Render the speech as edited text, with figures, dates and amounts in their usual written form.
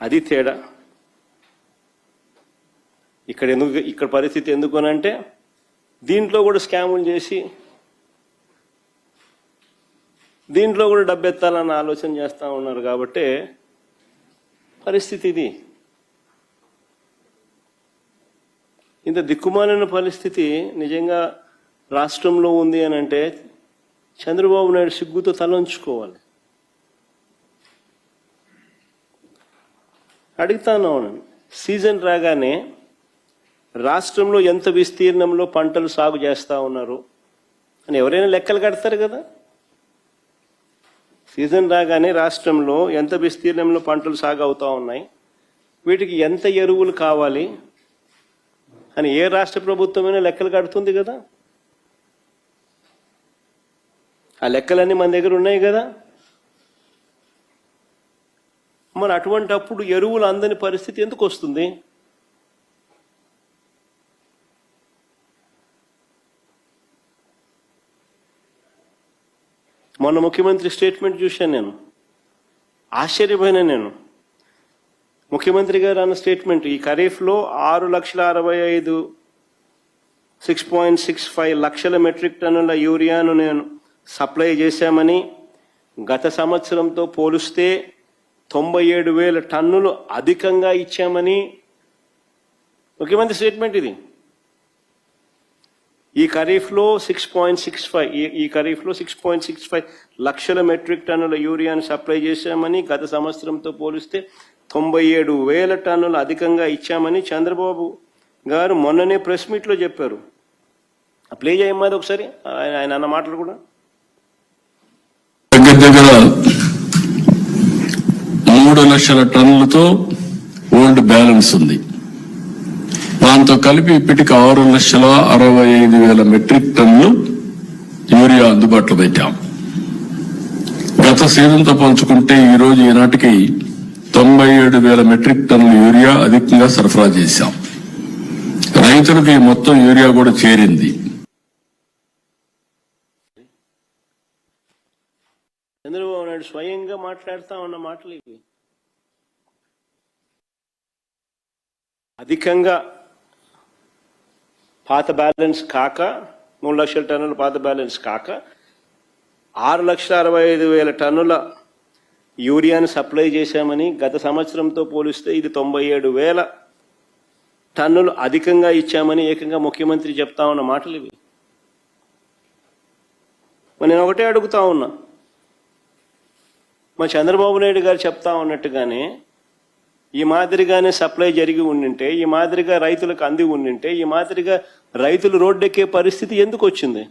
అది తేడా. ఇక్కడ పరిస్థితి ఎందుకు అంటే దీంట్లో కూడా స్కాములు చేసి దీంట్లో కూడా డబ్బెత్తాలన్న ఆలోచన చేస్తూ ఉన్నారు కాబట్టి పరిస్థితి ఇది. ఇంత దిక్కుమాలిన పరిస్థితి నిజంగా రాష్ట్రంలో ఉంది అని అంటే చంద్రబాబు నాయుడు సిగ్గుతో తలంచుకోవాలి. అడుగుతాను, సీజన్ రాగానే రాష్ట్రంలో ఎంత విస్తీర్ణంలో పంటలు సాగు చేస్తూ ఉన్నారు అని ఎవరైనా లెక్కలు కడతారు కదా. సీజన్ రాగానే రాష్ట్రంలో ఎంత విస్తీర్ణంలో పంటలు సాగు అవుతూ ఉన్నాయి, వీటికి ఎంత ఎరువులు కావాలి అని ఏ రాష్ట్ర ప్రభుత్వమైనా లెక్కలు కడుతుంది కదా. ఆ లెక్కలన్నీ మన దగ్గర ఉన్నాయి కదా. మరి అటువంటి అప్పుడు ఎరువులు అందని పరిస్థితి ఎందుకు వస్తుంది? మొన్న ముఖ్యమంత్రి స్టేట్మెంట్ చూశాను, నేను ఆశ్చర్యపోయినా. నేను ముఖ్యమంత్రి గారు అన్న స్టేట్మెంట్, ఈ ఖరీఫ్లో 6,65,000 6.65 లక్షల మెట్రిక్ టన్నుల యూరియాను నేను సప్లై చేశామని, గత సంవత్సరంతో పోలిస్తే 97,000 టన్నులు అధికంగా ఇచ్చామని ముఖ్యమంత్రి స్టేట్మెంట్ ఇది. ఈ ఖరీఫ్లో 6.65 లక్షల మెట్రిక్ టన్నుల యూరియాను సప్లై చేశామని, గత సంవత్సరంతో పోలిస్తే 97,000 టన్నులు అధికంగా ఇచ్చామని చంద్రబాబు గారు మొన్ననే ప్రెస్ మీట్లో చెప్పారు. ప్లే చేయమ్మది ఒకసారి ఆయన అన్న మాటలు కూడా. దగ్గర 3 లక్షల టన్నులతో ఓల్డ్ బ్యాలెన్స్ ఉంది. దాంతో కలిపి ఇప్పటికి 6,65,000 మెట్రిక్ టన్నులు యూరియా అందుబాటులో పెట్టాం. గత సీజన్తో పోల్చుకుంటే ఈ రోజు ఈనాటికి 97,000 మెట్రిక్ టన్నుల యూరియా అధికంగా సరఫరా చేశాం. రైతులకు ఈ మొత్తం యూరియా కూడా చేరింది. చంద్రబాబు నాయుడు స్వయంగా మాట్లాడుతూ ఉన్న మాటలు ఇవి. అధికంగా పాత బ్యాలెన్స్ కాక 3 లక్షల టన్నుల పాత బ్యాలెన్స్ కాక 6,65,000 టన్నుల యూరియాను సప్లై చేశామని, గత సంవత్సరంతో పోలిస్తే ఇది 97,000 టన్నులు అధికంగా ఇచ్చామని ఏకంగా ముఖ్యమంత్రి చెప్తా ఉన్న మాటలు ఇవి. నేను ఒకటే అడుగుతా ఉన్నా, మా చంద్రబాబు నాయుడు గారు చెప్తా ఉన్నట్టుగానే ఈ మాదిరిగానే సప్లై జరిగి ఉండింటే, ఈ మాదిరిగా రైతులకు అంది ఉండింటే, ఈ మాదిరిగా రైతులు రోడ్డెక్కే పరిస్థితి ఎందుకు వచ్చింది?